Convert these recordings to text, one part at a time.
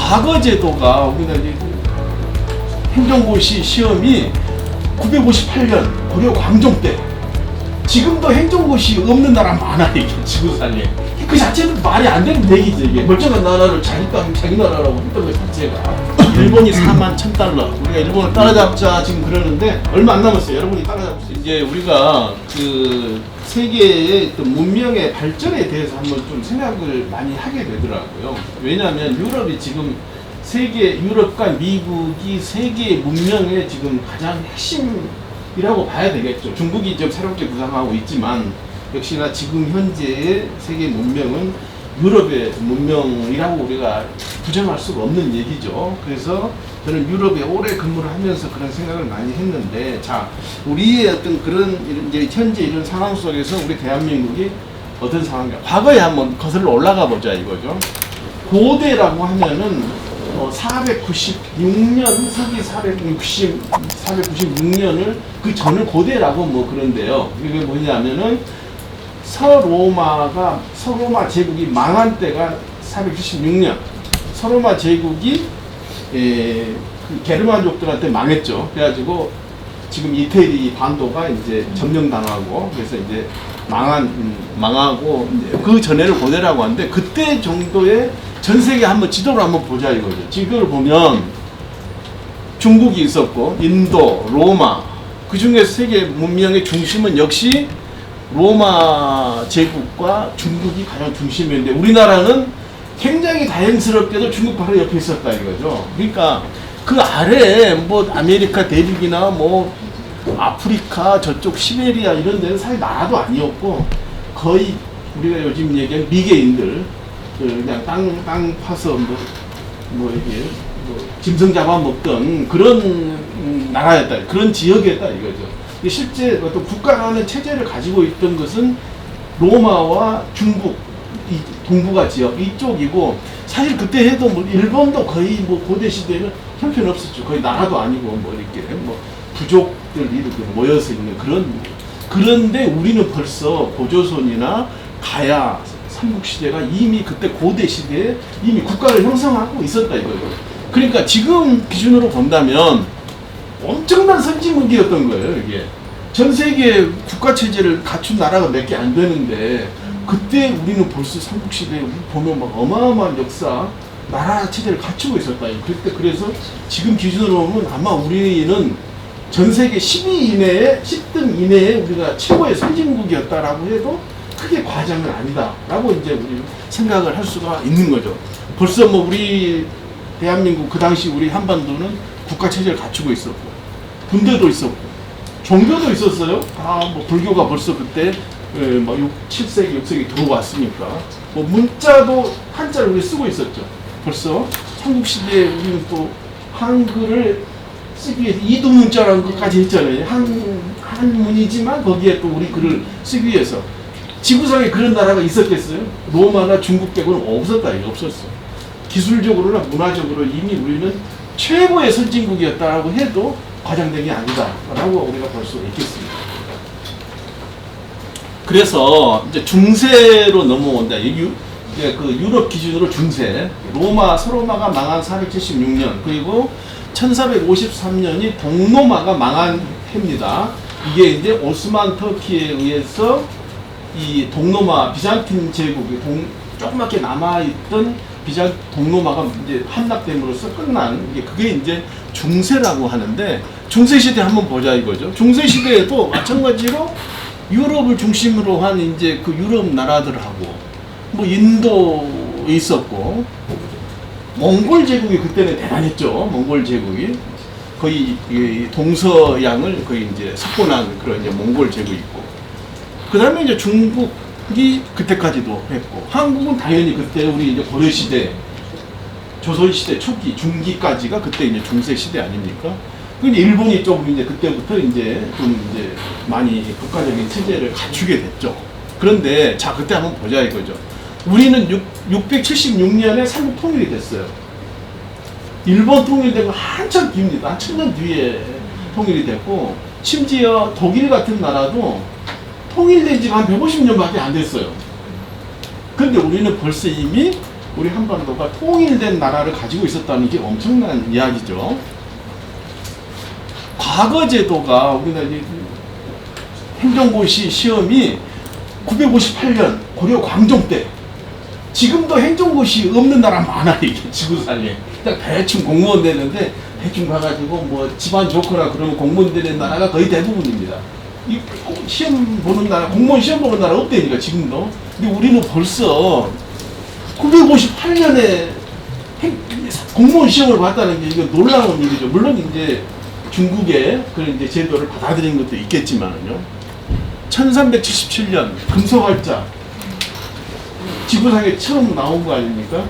과거 제도가 우리가 이제 행정고시 시험이 958년 고려 광종 때, 지금도 행정고시 없는 나라 많아요, 이게 지구상에. 그 자체는 말이 안 되는 얘기죠, 이게. 멀쩡한 나라를 자기 나라라고 했던 것 자체가. 일본이 4만 1,000달러. 우리가 일본을 따라잡자 지금 그러는데 얼마 안 남았어요. 여러분이 따라잡으세요. 이제 우리가 그 세계의 어떤 문명의 발전에 대해서 한번 좀 생각을 많이 하게 되더라고요. 왜냐하면 유럽이 지금 유럽과 미국이 세계 문명의 지금 가장 핵심이라고 봐야 되겠죠. 중국이 좀 새롭게 부상하고 있지만 역시나 지금 현재의 세계 문명은 유럽의 문명이라고 우리가 부정할 수가 없는 얘기죠. 그래서 저는 유럽에 오래 근무를 하면서 그런 생각을 많이 했는데, 자, 우리의 어떤 그런 이제 현재 이런 상황 속에서 우리 대한민국이 어떤 상황인가? 과거에 한번 거슬러 올라가 보자 이거죠. 고대라고 하면은 496년, 서기 496년을 그 전을 고대라고 뭐 그런데요. 이게 뭐냐면은 서로마 제국이 망한 때가 476년. 서로마 제국이 그 게르만족들한테 망했죠. 그래가지고 지금 이태리 반도가 이제 점령당하고, 그래서 이제 망하고, 이제 그 전에를 고대라고 하는데, 그때 정도의 전 세계 한번 지도를 한번 보자 이거죠. 지도를 보면 중국이 있었고, 인도, 로마, 그 중에서 세계 문명의 중심은 역시 로마 제국과 중국이 가장 중심이었는데, 우리나라는 굉장히 다행스럽게도 중국 바로 옆에 있었다 이거죠. 그러니까 그 아래에 뭐 아메리카 대륙이나 뭐 아프리카 저쪽 시베리아 이런 데는 사실 나라도 아니었고, 거의 우리가 요즘 얘기하는 미개인들, 그냥 땅 파서 뭐 이게 짐승 잡아먹던 그런 나라였다, 그런 지역이었다 이거죠. 실제 어떤 국가라는 체제를 가지고 있던 것은 로마와 중국, 이 동북아 지역 이쪽이고, 사실 그때 해도 뭐 일본도 거의 뭐 고대 시대는 형편없었죠. 거의 나라도 아니고 뭐 이렇게 뭐 부족들이 이렇게 모여서 있는 그런데 우리는 벌써 고조선이나 가야 삼국시대가 이미 그때 고대 시대에 이미 국가를 형성하고 있었다 이거예요. 그러니까 지금 기준으로 본다면 엄청난 선진국이었던 거예요, 이게. 전 세계 국가 체제를 갖춘 나라가 몇 개 안 되는데, 그때 우리는 벌써 삼국시대에 보면 막 어마어마한 역사, 나라 체제를 갖추고 있었다. 그래서 지금 기준으로 보면 아마 우리는 전 세계 10등 이내에 우리가 최고의 선진국이었다라고 해도 크게 과장은 아니다라고 이제 우리 생각을 할 수가 있는 거죠. 벌써 뭐 우리 대한민국 그 당시 우리 한반도는 국가 체제를 갖추고 있었고, 군대도 있었고, 종교도 있었어요. 뭐 불교가 벌써 그때 뭐 7세기, 6세기 들어왔으니까. 뭐 문자도 한자를 우리 쓰고 있었죠. 벌써 삼국시대에 우리는 또 한글을 쓰기 위해서 이두문자라는 것까지 했잖아요. 한문이지만 거기에 또 우리 글을 쓰기 위해서. 지구상에 그런 나라가 있었겠어요? 로마나 중국 빼고는 없었다, 이거 없었어. 기술적으로나 문화적으로 이미 우리는 최고의 선진국이었다라고 해도 과장된 게 아니다라고 우리가 볼 수 있겠습니다. 그래서 이제 중세로 넘어온다. 이제 그 유럽 기준으로 중세. 서로마가 망한 476년, 그리고 1453년이 동로마가 망한 해입니다. 이게 이제 오스만 터키에 의해서 이 동로마 비잔틴 제국이 조그맣게 남아있던 동로마가 이제 함락됨으로써 끝난 그게 이제 중세라고 하는데, 중세 시대 한번 보자 이거죠. 중세 시대에도 마찬가지로 유럽을 중심으로 한 이제 그 유럽 나라들하고 뭐 인도 있었고, 몽골 제국이 그때는 대단했죠. 몽골 제국이 거의 동서양을 거의 이제 석권한 그런 이제 몽골 제국이 있고, 그 다음에 이제 중국이 그때까지도 했고, 한국은 당연히 그때 우리 이제 고려 시대, 조선 시대 초기, 중기까지가 그때 이제 중세 시대 아닙니까? 근데 일본이 조금 이제 그때부터 이제 좀 이제 많이 국가적인 체제를 갖추게 됐죠. 그런데 자, 그때 한번 보자 이거죠. 우리는 676년에 삼국 통일이 됐어요. 일본 통일되고 한참 뒤입니다. 한 1000년 뒤에 통일이 됐고, 심지어 독일 같은 나라도 통일된 지가 한 150년밖에 안 됐어요. 근데 우리는 벌써 이미 우리 한반도가 통일된 나라를 가지고 있었다는 게 엄청난 이야기죠. 과거 제도가 우리나라 행정고시 시험이 958년 고려 광종 때, 지금도 행정고시 없는 나라 많아 이게 지구상에. 딱 대충 공무원 되는데 대충 가가지고 뭐 집안 좋거나 그러면 공무원 되는 나라가 거의 대부분입니다. 이 시험 보는 나라, 공무원 시험 보는 나라 없다니까 지금도. 근데 우리는 벌써 958년에 공무원 시험을 봤다는 게 이거 놀라운 일이죠. 물론 이제 중국의 그런 이제 제도를 받아들인 것도 있겠지만요. 1377년 금소활자, 지구상에 처음 나온 거 아닙니까?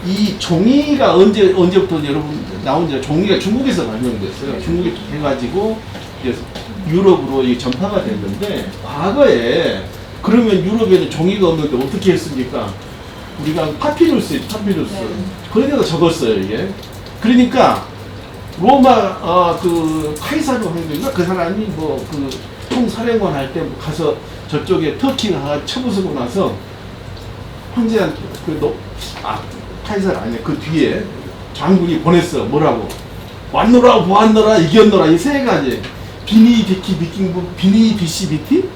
이 종이가 언제부터 여러분 나온지, 종이가 중국에서 발명됐어요. 중국에 해가지고 유럽으로 전파가 됐는데, 과거에 그러면 유럽에는 종이가 없는데 어떻게 했습니까? 우리가 파피루스. 거기다가 적었어요, 이게. 그러니까 로마 그 카이사르 황제가 그 사람이 뭐 그 총사령관 할 때 가서 저쪽에 터키 가 쳐부수고 나서 황제한테 카이사르 아니야, 그 뒤에 장군이 보냈어. 뭐라고? 왔노라 보았노라 이겼노라, 이 세 가지. 비니 비키 비킹부 비니 비시 비티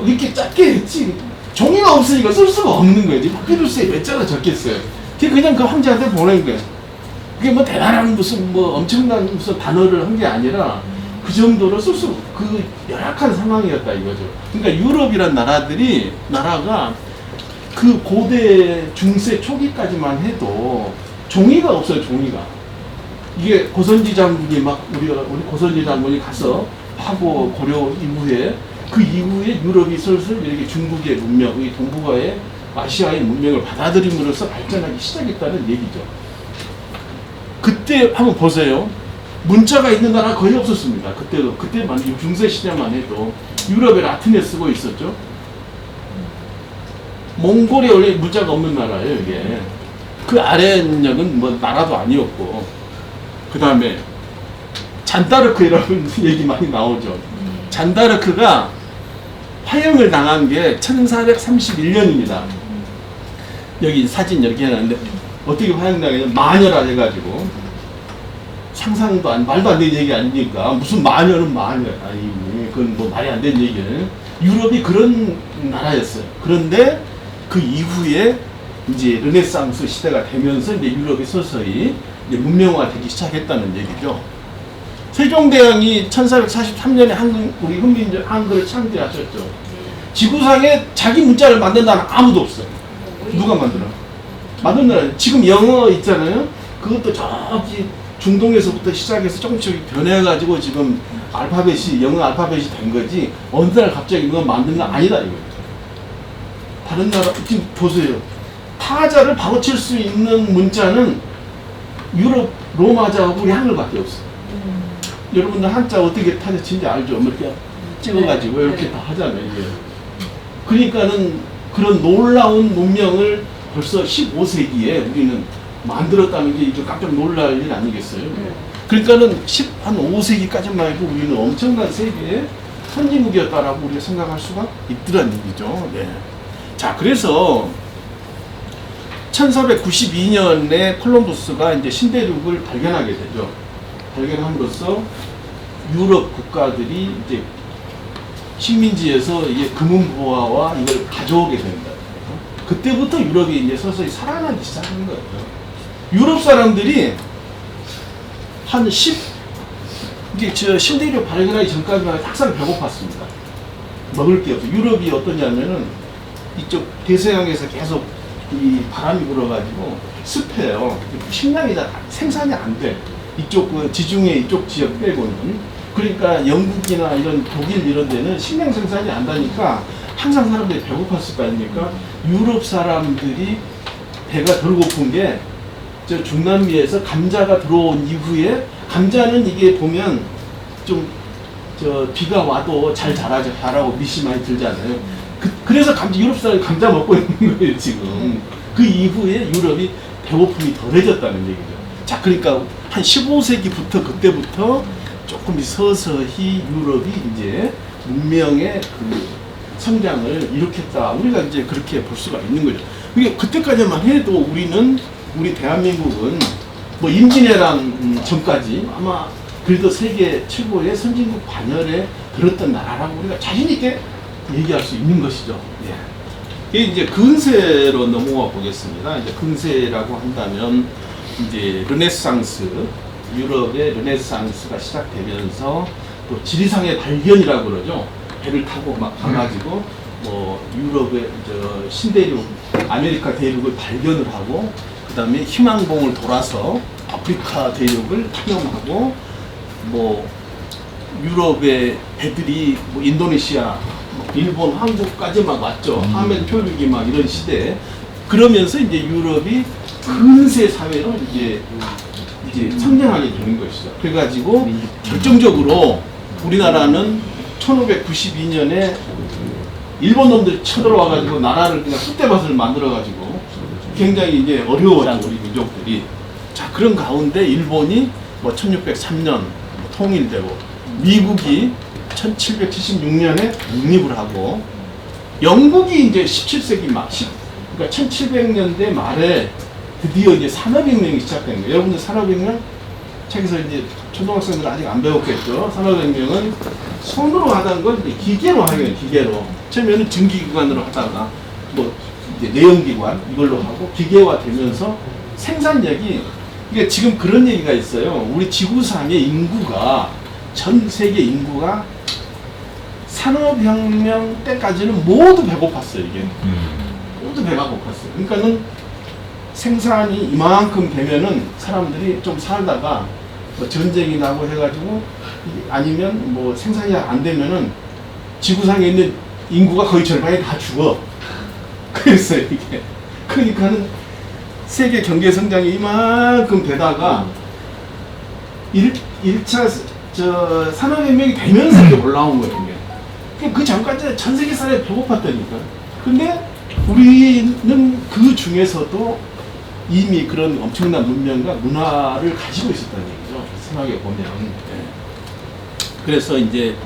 이렇게 짧게 했지. 종이가 없으니까 쓸 수가 없는 거지. 파피루스에 몇 자가 적겠어요. 그냥 그 황제한테 보낸 거예요. 그게 뭐 대단한 무슨 뭐 엄청난 무슨 단어를 한 게 아니라 그 정도로 쓸 수, 그 열악한 상황이었다 이거죠. 그러니까 유럽이란 나라가 그 고대 중세 초기까지만 해도 종이가 없어요, 종이가. 이게 고선지 장군이 우리 고선지 장군이 가서 하고 고려 이후에, 그 이후에 유럽이 슬슬 이렇게 중국의 문명, 이 동북아의 아시아의 문명을 받아들임으로써 발전하기 시작했다는 얘기죠. 그때 한번 보세요. 문자가 있는 나라 거의 없었습니다. 그때만 중세 시대만 해도 유럽에 라틴에 쓰고 있었죠. 몽골이 원래 문자가 없는 나라예요, 이게. 그 아래역은 뭐 나라도 아니었고. 그 다음에 잔다르크라는 얘기 많이 나오죠. 잔다르크가 화형을 당한 게 1431년입니다. 여기 사진 이렇게 해놨는데 어떻게 화형당했냐, 마녀라 해가지고. 상상도 말도 안 되는 얘기 아니니까. 무슨 마녀는 마녀 아니, 그건 뭐 말이 안 되는 얘기는. 유럽이 그런 나라였어요. 그런데 그 이후에 이제 르네상스 시대가 되면서 이제 유럽이 서서히 이제 문명화되기 시작했다는 얘기죠. 세종대왕이 1443년에 우리 훈민족 한글을 창제하셨죠. 지구상에 자기 문자를 만든 나라는 아무도 없어요. 누가 만들어? 만든 나라. 지금 영어 있잖아요. 그것도 저기 중동에서부터 시작해서 조금씩 변해가지고 지금 영어 알파벳이 된 거지, 어느 날 갑자기 이거 만든 거 아니다 이거예요. 다른 나라, 지금 보세요. 타자를 바로 칠 수 있는 문자는 유럽 로마자하고 우리 한글밖에 없어요. 여러분들 한자 어떻게 타자 치는지 알죠? 이렇게 찍어가지고 이렇게 다 하잖아요, 이게. 그러니까는 그런 놀라운 문명을 벌써 15세기에 우리는 만들었다는 게 이제 깜짝 놀랄 일 아니겠어요? 그러니까는 한 5세기까지만 해도 우리는 엄청난 세계의 선진국이었다라고 우리가 생각할 수가 있더란 얘기죠. 네. 자, 그래서 1492년에 콜럼버스가 이제 신대륙을 발견하게 되죠. 발견함으로써 유럽 국가들이 이제 식민지에서 이게 금은보화와 이걸 가져오게 된다. 그때부터 유럽이 이제 서서히 살아나기 시작한 거예요. 유럽 사람들이 이게 신대륙 발견하기 전까지만 해도 항상 배고팠습니다. 먹을 게 없어요. 유럽이 어떠냐면은 이쪽 대서양에서 계속 이 바람이 불어가지고 습해요. 식량이 다 생산이 안 돼. 이쪽 그 지중해 이쪽 지역 빼고는. 그러니까 영국이나 이런 독일 이런 데는 식량 생산이 안 되니까 항상 사람들이 배고팠을 거 아닙니까? 유럽 사람들이 배가 덜 고픈 게 저 중남미에서 감자가 들어온 이후에, 감자는 이게 보면 좀 비가 와도 잘 자라고 밑이 많이 들잖아요. 그래서 유럽 사람이 감자 먹고 있는 거예요 지금. 그 이후에 유럽이 배고픔이 덜해졌다는 얘기죠. 자, 그러니까 한 15세기부터 그때부터 조금 서서히 유럽이 이제 문명의 그 성장을 일으켰다. 우리가 이제 그렇게 볼 수가 있는 거죠. 그게 그때까지만 해도 우리 대한민국은 뭐 임진왜란 전까지 아마 그래도 세계 최고의 선진국 반열에 들었던 나라라고 우리가 자신 있게 얘기할 수 있는 것이죠. 예. 이제 근세로 넘어가 보겠습니다. 이제 근세라고 한다면 이제 르네상스, 유럽의 르네상스가 시작되면서 또 지리상의 발견이라고 그러죠. 배를 타고 막 가가지고 뭐 유럽의 신대륙, 아메리카 대륙을 발견을 하고 그 다음에 희망봉을 돌아서 아프리카 대륙을 탐험하고 뭐 유럽의 배들이 뭐 인도네시아, 일본, 한국까지 막 왔죠. 하멘 표류기 막 이런 시대. 그러면서 이제 유럽이 근세 사회로 이제 성장하게 되는 것이죠. 그래가지고 결정적으로 우리나라는 1592년에 일본 놈들이 쳐들어와가지고 나라를 그냥 쑥대밭을 만들어가지고 굉장히 이제 어려웠죠, 우리 민족들이. 자, 그런 가운데 일본이 뭐 1603년 통일되고 미국이 1776년에 독립을 하고 영국이 이제 17세기 막 그러니까 1700년대 말에 드디어 이제 산업혁명이 시작된 거예요. 여러분들 산업혁명 책에서 이제 초등학생들 아직 안 배웠겠죠. 산업혁명은 손으로 하던 걸 이제 기계로 하게 기계로. 처음에는 전기기관으로 하다가 뭐 이제 내연기관 이걸로 하고 기계화되면서 생산력이 이게 지금 그런 얘기가 있어요. 우리 지구상의 인구가 전 세계 인구가 산업혁명 때까지는 모두 배고팠어요. 이게 모두 배가 고팠어요. 그러니까는 생산이 이만큼 되면은 사람들이 좀 살다가 뭐 전쟁이 나고 해가지고 아니면 뭐 생산이 안 되면은 지구상에 있는 인구가 거의 절반이 다 죽어. 그랬어요 이게. 그러니까는 세계 경제 성장이 이만큼 되다가 1차 산업혁명이 되면서 이제 올라온 거예요 이게. 그 전까지 전 세계 사람이 배고팠다니까. 근데 우리는 그 중에서도 이미 그런 엄청난 문명과 문화를 가지고 있었다는 얘기죠. 생각해 보면. 네. 그래서 이제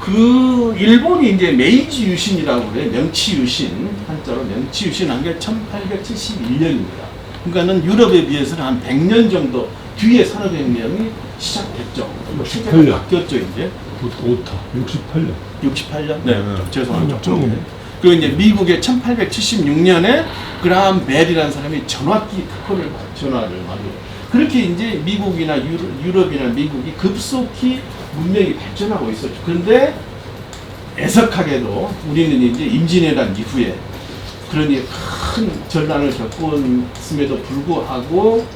그 일본이 이제 메이지 유신이라고 그래요. 명치 유신, 한자로 명치 유신한 게 1871년입니다. 그러니까는 유럽에 비해서는 한 100년 정도 뒤에 산업혁명이 시작됐죠. 시대가 바뀌었죠 이제. 오타 68년. 68년? 네, 죄송합니다. 그리고 이제 미국의 1876년에 그라함 벨이라는 사람이 전화기 특허를 전화를 만들고 그렇게 이제 미국이나 유럽이나 미국이 급속히 문명이 발전하고 있었죠. 그런데 애석하게도 우리는 이제 임진왜란 이후에 그러니 큰 전란을 겪었음에도 불구하고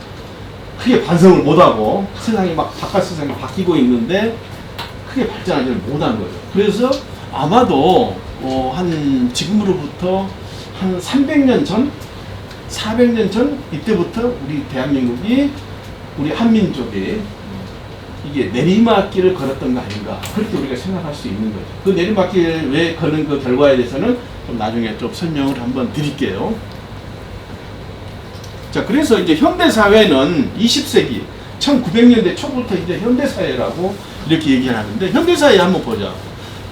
크게 반성을 못하고 세상이 막 바깥 세상이 바뀌고 있는데 크게 발전하지 못한 거죠. 그래서 아마도 한 지금으로부터 한 300년 전, 400년 전 이때부터 우리 대한민국이 우리 한민족이 이게 내리막길을 걸었던 거 아닌가 그렇게 우리가 생각할 수 있는 거죠. 그 내리막길을 왜 거는 그 결과에 대해서는 좀 나중에 좀 설명을 한번 드릴게요. 자, 그래서 이제 현대 사회는 20세기 1900년대 초부터 이제 현대 사회라고 이렇게 얘기를 하는데 현대 사회 한번 보자.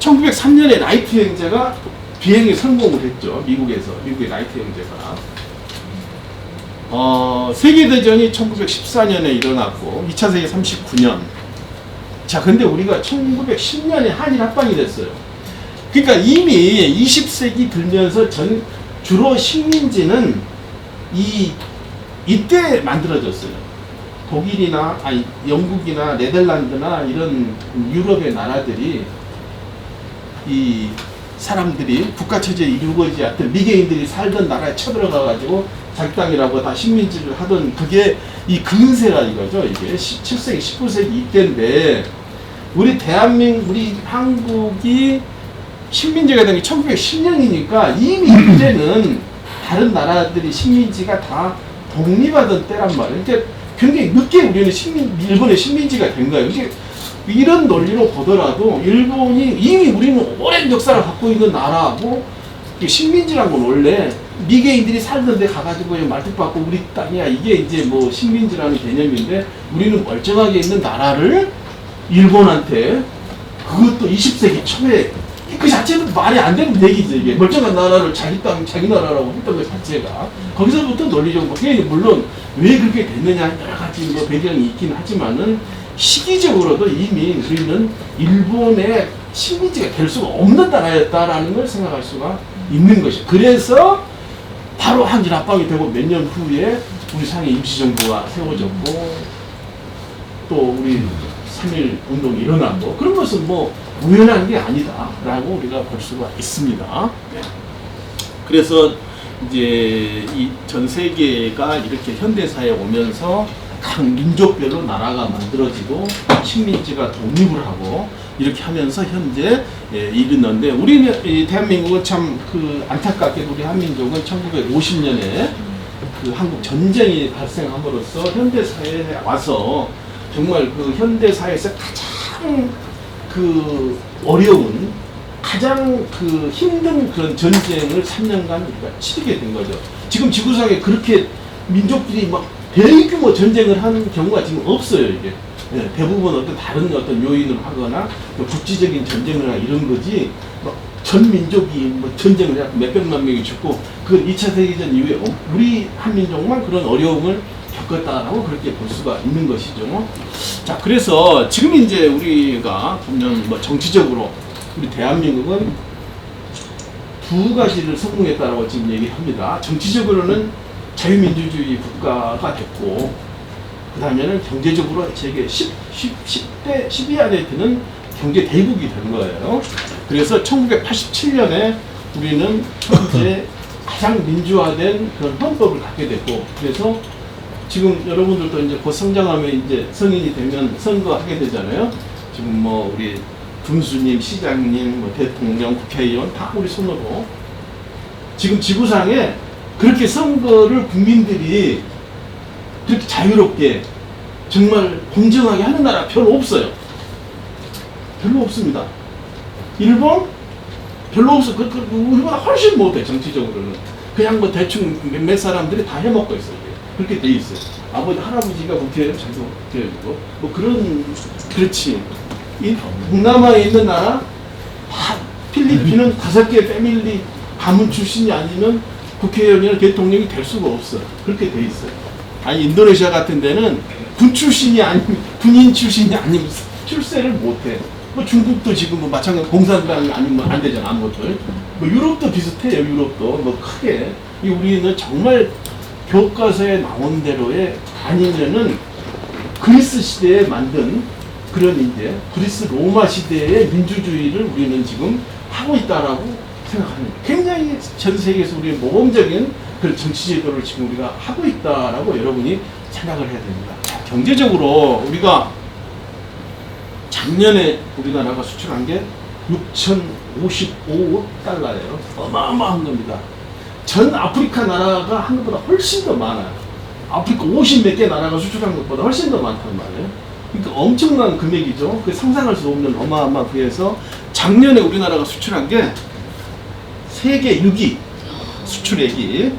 1903년에 라이트 형제가 비행에 성공을 했죠. 미국의 라이트 형제가. 세계대전이 1914년에 일어났고 2차 세계 39년. 자, 근데 우리가 1910년에 한일 합방이 됐어요. 그러니까 이미 20세기 들면서 주로 식민지는 이때 만들어졌어요. 독일이나 영국이나 네덜란드나 이런 유럽의 나라들이 이 사람들이 국가 체제에 이루어지지 않던 미개인들이 살던 나라에 쳐들어가가지고 자기 땅이라고 다 식민지를 하던 그게 이 근세라 이거죠. 이게 17세기, 19세기 이때인데 우리 한국이 식민지가 된 게 1910년이니까 이미 이제는 다른 나라들이 식민지가 다 독립하던 때란 말이에요. 그러니까 굉장히 늦게 우리는 일본의 식민지가 된 거예요. 이게 이런 논리로 보더라도 일본이 이미 우리는 오랜 역사를 갖고 있는 나라고 식민지란 건 원래 미개인들이 살던 데 가가지고 말뚝박고 우리 땅이야 이게 이제 뭐 식민지라는 개념인데 우리는 멀쩡하게 있는 나라를 일본한테 그것도 20세기 초에 그 자체도 말이 안 되는 얘기죠. 이게 멀쩡한 나라를 자기 땅, 자기 나라라고 했던 것 자체가 거기서부터 논리적으로 물론 왜 그렇게 됐느냐 여러 가지 뭐 배경이 있긴 하지만은 시기적으로도 이미 우리는 일본의 식민지가 될 수가 없는 나라였다라는 걸 생각할 수가 있는 것이죠. 그래서 바로 한일 합방이 되고 몇 년 후에 우리 상해 임시정부가 세워졌고 또 우리 3.1 운동이 일어나고 그런 것은 뭐 우연한 게 아니다라고 우리가 볼 수가 있습니다. 네. 그래서 이제 이 전 세계가 이렇게 현대사에 오면서 각 민족별로 나라가 만들어지고 식민지가 독립을 하고 이렇게 하면서 현재 이르는데 우리는 이 대한민국은 참 그 안타깝게도 우리 한민족은 1950년에 그 한국 전쟁이 발생함으로써 현대사회에 와서 정말 그 현대사회에서 가장 그 어려운 가장 그 힘든 그런 전쟁을 3년간 우리가 치르게 된 거죠. 지금 지구상에 그렇게 민족들이 막 대규모 전쟁을 한 경우가 지금 없어요, 이게. 네, 대부분 어떤 다른 어떤 요인으로 하거나 국지적인 전쟁을 하거나 이런 거지, 전 민족이 뭐 전쟁을 해서 몇백만 명이 죽고, 그건 2차 세계전 이후에 우리 한민족만 그런 어려움을 겪었다라고 그렇게 볼 수가 있는 것이죠. 자, 그래서 지금 이제 우리가 보면 뭐 정치적으로 우리 대한민국은 두 가지를 성공했다라고 지금 얘기합니다. 정치적으로는 자유민주주의 국가가 됐고, 그 다음에는 경제적으로 세계 10대 10위 안에 드는 경제 대국이 된 거예요. 그래서 1987년에 우리는 현재 가장 민주화된 그런 헌법을 갖게 됐고, 그래서 지금 여러분들도 이제 곧 성장하면 이제 성인이 되면 선거하게 되잖아요. 지금 뭐 우리 군수님, 시장님, 뭐 대통령, 국회의원 다 우리 손으로 지금 지구상에 그렇게 선거를 국민들이 그렇게 자유롭게 정말 공정하게 하는 나라 별로 없어요. 별로 없습니다. 일본? 별로 없어. 우리보다 훨씬 못해, 정치적으로는. 그냥 뭐 대충 몇몇 사람들이 다 해먹고 있어요. 그렇게 돼 있어요. 아버지, 할아버지가 국회의원, 자기도 국회의원이고. 뭐 그렇지. 이 동남아에 있는 나라, 다 필리핀은 5개 패밀리 가문 출신이 아니면 국회의원이나 대통령이 될 수가 없어. 그렇게 돼 있어요. 아니, 인도네시아 같은 데는 군 출신이 아니면, 군인 출신이 아니면 출세를 못해. 뭐 중국도 지금 뭐 마찬가지 공산당 아니면 안 되잖아, 아무것도. 뭐 유럽도 비슷해요, 유럽도. 뭐 크게. 우리는 정말 교과서에 나온 대로에 아니면은 그리스 시대에 만든 그런 이제 그리스 로마 시대의 민주주의를 우리는 지금 하고 있다라고 생각합니다. 굉장히 전 세계에서 우리의 모범적인 그런 정치제도를 지금 우리가 하고 있다라고 여러분이 생각을 해야 됩니다. 자, 경제적으로 우리가 작년에 우리나라가 수출한 게 6,055억 달러예요. 어마어마한 겁니다. 전 아프리카 나라가 한 것보다 훨씬 더 많아요. 아프리카 50 몇 개 나라가 수출한 것보다 훨씬 더 많단 말이에요. 그러니까 엄청난 금액이죠. 그 상상할 수 없는 어마어마한 그래서 작년에 우리나라가 수출한 게 세계 6위 수출액이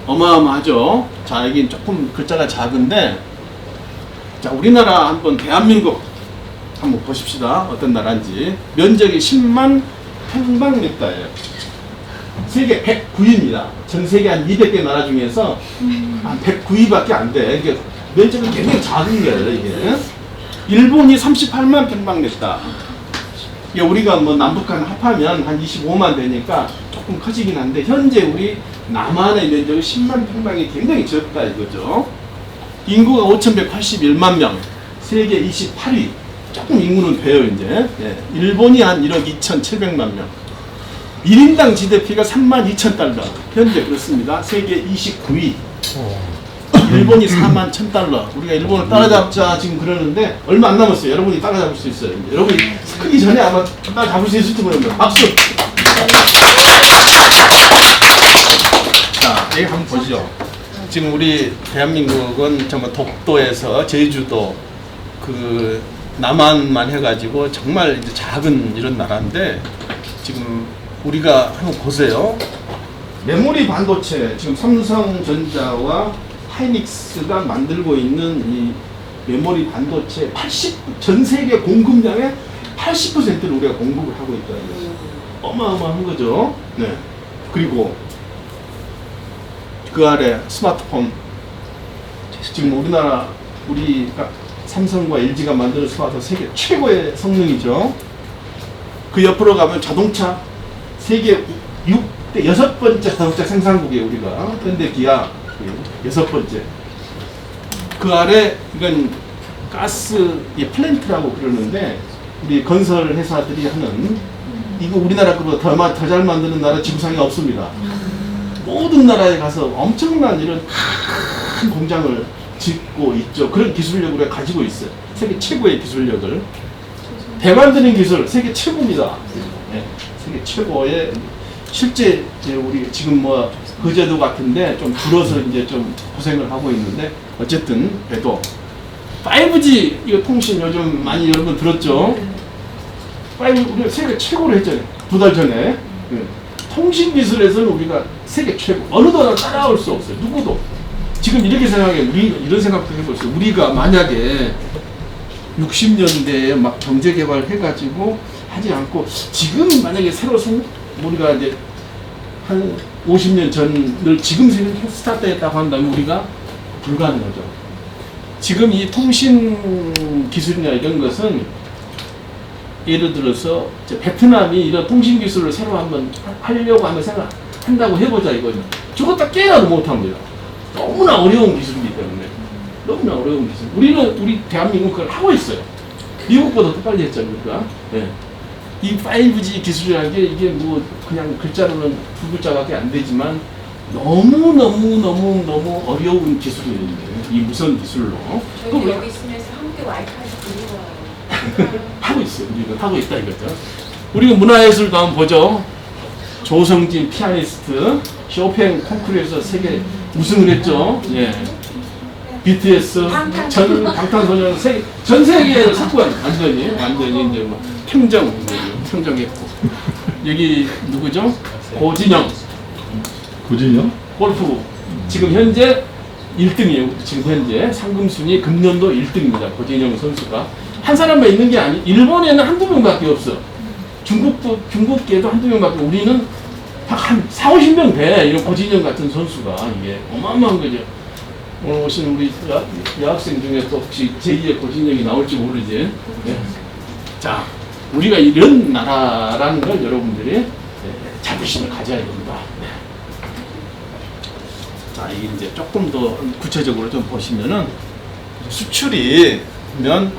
어마어마하죠. 자, 여기 조금 글자가 작은데, 자, 우리나라 한번 대한민국 한번 보십시다. 어떤 나라인지. 면적이 10만 평방미터예요. 세계 109위입니다. 전 세계 한 200개 나라 중에서 한 109위밖에 안 돼. 이게 면적은 굉장히 작은 거예요, 이게. 일본이 38만 평방미터. 이게 우리가 뭐 남북한 합하면 한 25만 되니까 조금 커지긴 한데, 현재 우리 남한의 면적이 10만 평방이 굉장히 적다 이거죠. 인구가 5,181만 명, 세계 28위. 조금 인구는 돼요, 이제. 예. 일본이 한 1억 2,700만 명. 1인당 GDP가 32,000달러. 현재 그렇습니다. 세계 29위. 일본이 41,000달러. 우리가 일본을 따라잡자 지금 그러는데 얼마 안 남았어요. 여러분이 따라잡을 수 있어요. 이제. 여러분이 크기 전에 아마 따라잡을 수 있을지 모릅니다. 박수! 자, 여기 한번 보시죠. 지금 우리 대한민국은 정말 독도에서 제주도 그 남한만 해가지고 정말 이제 작은 이런 나라인데, 지금 우리가 한번 보세요. 메모리 반도체, 지금 삼성전자와 하이닉스가 만들고 있는 이 메모리 반도체 전 세계 공급량의 80%를 우리가 공급을 하고 있다는 거죠. 어마어마한 거죠. 네. 그리고 그 아래 스마트폰. 지금 우리가 삼성과 LG가 만드는 스마트폰 세계 최고의 성능이죠. 그 옆으로 가면 자동차 세계 6대 6번째 자동차 생산국이에요. 우리가 현대 기아 6번째. 그 아래 이건 가스 플랜트라고 그러는데 우리 건설 회사들이 하는 이거 우리나라 거보다 더 잘 만드는 나라 지구상에 없습니다. 모든 나라에 가서 엄청난 이런 큰 공장을 짓고 있죠. 그런 기술력을 우리가 가지고 있어요. 세계 최고의 기술력을. 대만드는 기술 세계 최고입니다. 네, 세계 최고의 실제 우리 지금 뭐 거제도 같은데 좀 줄어서 이제 좀 고생을 하고 있는데 어쨌든 그래도 5G 이거 통신 요즘 많이 여러분 들었죠? 5G 우리가 세계 최고로 했잖아요. 2달 전에. 통신 기술에서는 우리가 세계 최고. 어느 나라 따라올 수 없어요. 누구도. 지금 이렇게 생각해. 우리 이런 생각도 해보세요. 우리가 만약에 60년대에 막 경제 개발 해가지고 하지 않고 지금 만약에 새로 우리가 이제 한 50년 전을 지금 스타트했다고 한다면 우리가 불가능하죠. 지금 이 통신 기술이나 이런 것은 예를 들어서 베트남이 이런 통신 기술을 새로 한번 하려고 하면 생각한다고 해보자 이거죠. 저거 다 깨어도 못합니다. 너무나 어려운 기술이기 때문에. 너무나 어려운 기술. 우리 대한민국 그걸 하고 있어요. 미국보다 더 빨리 했죠, 우리가. 네. 이 5G 기술이라는 게 이게 뭐 그냥 글자로는 두 글자밖에 안 되지만 너무 어려운 기술이에요. 이 무선 기술로. 저희 여기 있으면서 함께 와이파이 들고 와요. 하고 있어요. 우리가 하고 있다 이거죠. 우리가 문화예술도 한번 보죠. 조성진 피아니스트 쇼팽 콩쿠르에서 세계 우승을 했죠. 예. BTS, 방탄소년 전 세계를 삭구한 완전히 이제 뭐 평정했고 여기 누구죠? 고진영 골프 지금 현재 1등이에요. 지금 현재 상금순위 금년도 1등입니다. 고진영 선수가 한 사람만 있는 게 아니. 일본에는 한두 명밖에 없어. 중국계도 한두 명밖에. 우리는 한 40~50명 돼. 이런 고진영 같은 선수가 이게 어마어마한 거죠. 오늘 오신 우리 여학생 중에 또 혹시 제2의 고진영이 나올지 모르지. 네. 자, 우리가 이런 나라라는 걸 여러분들이 자부심을 가져야 됩니다. 네. 자, 이게 이제 조금 더 구체적으로 좀 보시면은 수출이면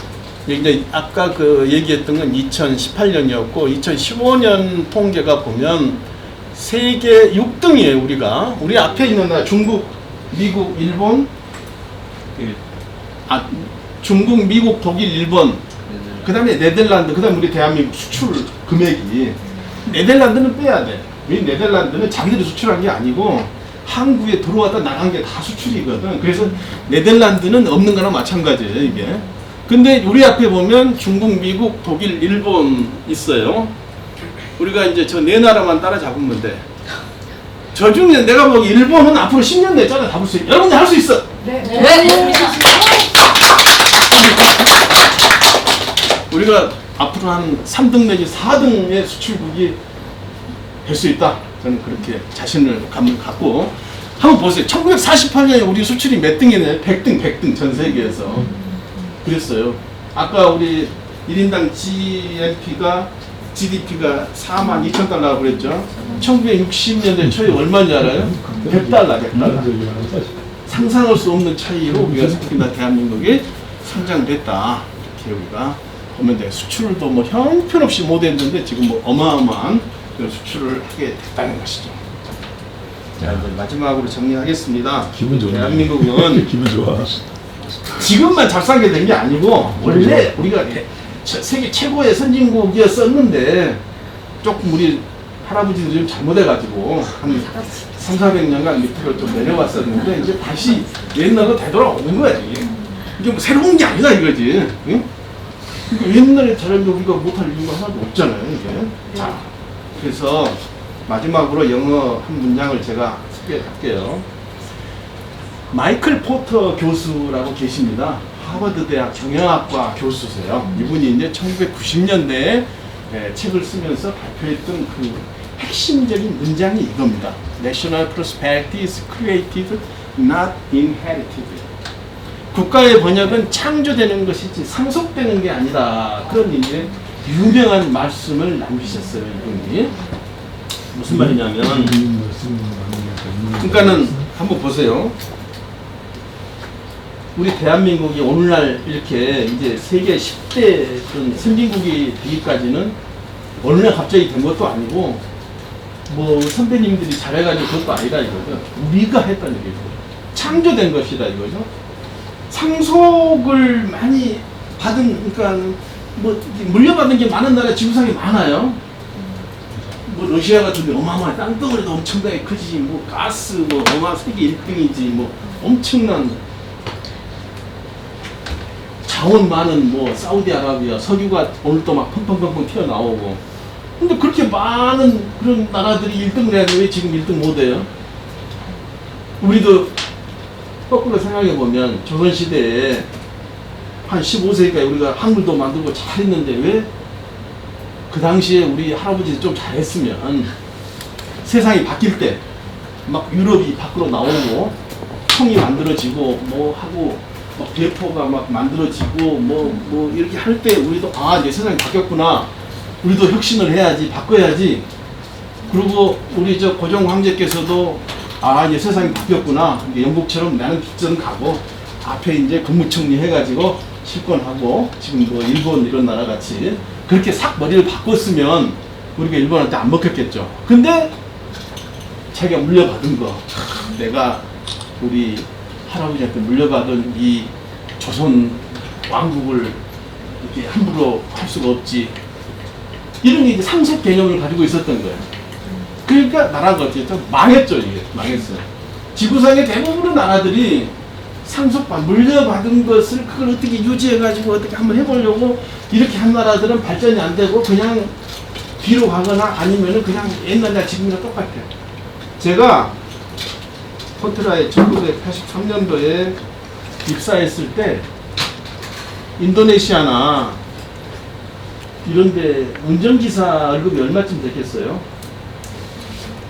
이제 아까 그 얘기했던 건 2018년이었고 2015년 통계가 보면 세계 6등이에요. 우리 앞에 있는 나라 중국, 미국, 일본, 중국, 미국, 독일, 일본, 그 다음에 네덜란드, 그 다음에 우리 대한민국 수출 금액이 네덜란드는 빼야 돼. 왜 네덜란드는 자기들이 수출한 게 아니고 한국에 들어왔다 나간 게 다 수출이거든. 그래서 네덜란드는 없는 거나 마찬가지예요, 이게. 근데 우리 앞에 보면 중국, 미국, 독일, 일본 있어요. 우리가 이제 저 네 나라만 따라잡으면 돼. 저 중에 내가 보기 일본은 앞으로 10년 내에 따라잡을 수 있어. 여러분들 할 수 있어. 네. 우리가 앞으로 한 3등 내지 4등의 수출국이 될 수 있다. 저는 그렇게 자신을 갖고 한번 보세요. 1948년에 우리 수출이 몇 등이네? 100등 전 세계에서 그랬어요. 아까 우리 1인당 GDP가 42,000달러라고 그랬죠. 1960년대 초에 얼마인지 알아요? 100달러. 상상할 수 없는 차이로 우리가 특히나 대한민국이 성장됐다. 이렇게 우리가 보면 돼. 수출도 뭐 형편없이 못했는데 지금 뭐 어마어마한 수출을 하게 됐다는 것이죠. 자, 이제 마지막으로 정리하겠습니다. 기분 좋네. 대한민국은 기분 좋아. 지금만 잘 살게 된 게 아니고 원래 우리가 세계 최고의 선진국이었었는데 조금 우리 할아버지들이 좀 잘못해가지고 한 300~400년간 밑으로 좀 내려왔었는데 이제 다시 옛날로 되돌아오는 거야. 이게 뭐 새로운 게 아니다 이거지. 응? 그러니까 옛날에 잘하면 우리가 못할 이유가 하나도 없잖아요. 이게. 자, 그래서 마지막으로 영어 한 문장을 제가 소개할게요. 마이클 포터 교수라고 계십니다. 하버드 대학 경영학과 교수세요. 이분이 이제 1990년대에 책을 쓰면서 발표했던 그 핵심적인 문장이 이겁니다. National prosperity is created, not inherited. 국가의 번역은 창조되는 것이지 상속되는 게 아니라, 그런 이제 유명한 말씀을 남기셨어요, 이분이. 무슨 말이냐면, 그러니까는 한번 보세요. 우리 대한민국이 오늘날 이렇게 이제 세계 10대 선진국이 되기까지는 어느 날 갑자기 된 것도 아니고, 뭐 선배님들이 잘해가지고 그것도 아니다 이거죠. 우리가 했다는 얘기죠. 창조된 것이다 이거죠. 상속을 많이 받은, 그러니까 뭐 물려받은 게 많은 나라 지구상에 많아요. 뭐 러시아 같은 데 어마어마한 땅덩어리도 엄청나게 크지, 뭐 가스 뭐 세계 1등이지, 뭐 엄청난 자원 많은 뭐 사우디아라비아 석유가 오늘도 막 펑펑펑펑 튀어나오고. 근데 그렇게 많은 그런 나라들이 1등을 해야 돼. 왜 지금 1등 못 해요? 우리도 거꾸로 생각해 보면 조선시대에 한 15세기까지 우리가 한글도 만들고 잘했는데 왜 그 당시에 우리 할아버지도 좀 잘했으면 세상이 바뀔 때 막 유럽이 밖으로 나오고 통이 만들어지고 뭐 하고 막 대포가 막 만들어지고 뭐 이렇게 할 때 우리도 이제 세상이 바뀌었구나. 우리도 혁신을 해야지, 바꿔야지. 그리고 우리 저 고종 황제께서도 이제 세상이 바뀌었구나. 영국처럼 나는 뒷전 가고 앞에 이제 국무총리 해가지고 실권하고 지금 뭐 일본 이런 나라 같이 그렇게 싹 머리를 바꿨으면 우리가 일본한테 안 먹혔겠죠. 근데 자기가 물려받은 거, 내가 우리 할아버지한테 물려받은 이 조선 왕국을 이렇게 함부로 할 수가 없지. 이런 이제 상속 개념을 가지고 있었던 거예요. 그러니까 나라가 어쨌든 망했죠, 이게. 망했어요. 지구상의 대부분의 나라들이 물려받은 것을 그걸 어떻게 유지해가지고 어떻게 한번 해보려고 이렇게 한 나라들은 발전이 안 되고 그냥 뒤로 가거나 아니면은 그냥 옛날이나 지금이랑 똑같아요. 제가 포트라에 1983년도에 입사했을 때 인도네시아나 이런데 운전기사 월급이 얼마쯤 됐겠어요?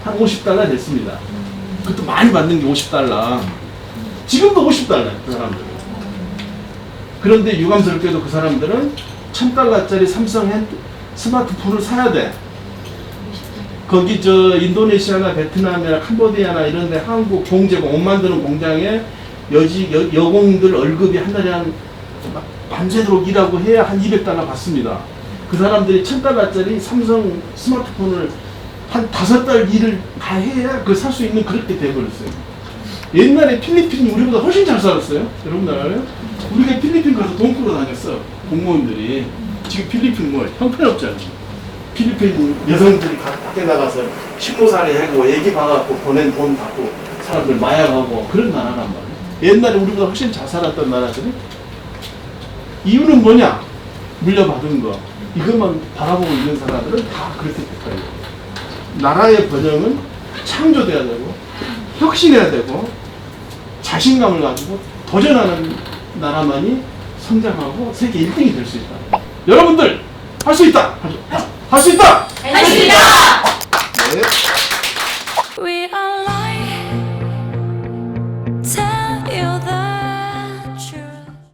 한 $50 됐습니다. 그것도 많이 받는 게 $50. 지금도 $50, 그 사람들은. 그런데 유감스럽게도 그 사람들은 $1000짜리 삼성 스마트폰을 사야 돼. 거기 저 인도네시아나 베트남이나 캄보디아나 이런 데 한국 공제공, 옷 만드는 공장에 여공들 월급이 한 달에 한 밤새도록 일하고 해야 한 $200 받습니다. 그 사람들이 $1000짜리 삼성 스마트폰을 한 5달 일을 다 해야 그걸 살 수 있는 그렇게 돼버렸어요. 옛날에 필리핀이 우리보다 훨씬 잘 살았어요. 여러분 알아요? 우리가 필리핀 가서 돈 꾸러 다녔어. 공무원들이. 지금 필리핀 뭐 형편없잖아요. 필리핀 여성들이 밖에 나가서 식모살이 하고 애기 봐갖고 보낸 돈 받고 사람들 마약하고 그런 나라란 말이에요. 옛날에 우리보다 훨씬 잘 살았던 나라들이. 이유는 뭐냐? 물려받은 거. 이것만 바라보고 있는 사람들은 다 그렇게 됐다. 나라의 번영은 창조돼야 되고 혁신해야 되고 자신감을 가지고 도전하는 나라만이 성장하고 세계 1등이 될 수 있다. 여러분들 할 수 있다. 할 수 있다. 할 수 있다. 네.